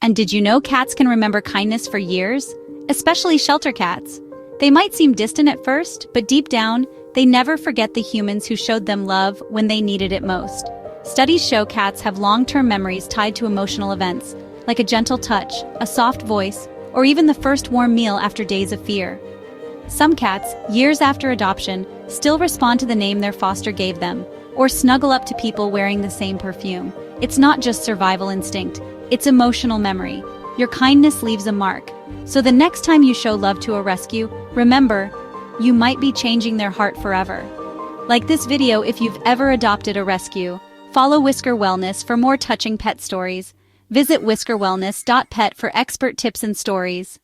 And did you know cats can remember kindness for years? Especially shelter cats. They might seem distant at first, but deep down, they never forget the humans who showed them love when they needed it most. Studies show cats have long-term memories tied to emotional events, like a gentle touch, a soft voice, or even the first warm meal after days of fear. Some cats, years after adoption, still respond to the name their foster gave them, or snuggle up to people wearing the same perfume. It's not just survival instinct, it's emotional memory. Your kindness leaves a mark. So the next time you show love to a rescue, remember, you might be changing their heart forever. Like this video if you've ever adopted a rescue. Follow Whisker Wellness for more touching pet stories. Visit whiskerwellness.pet for expert tips and stories.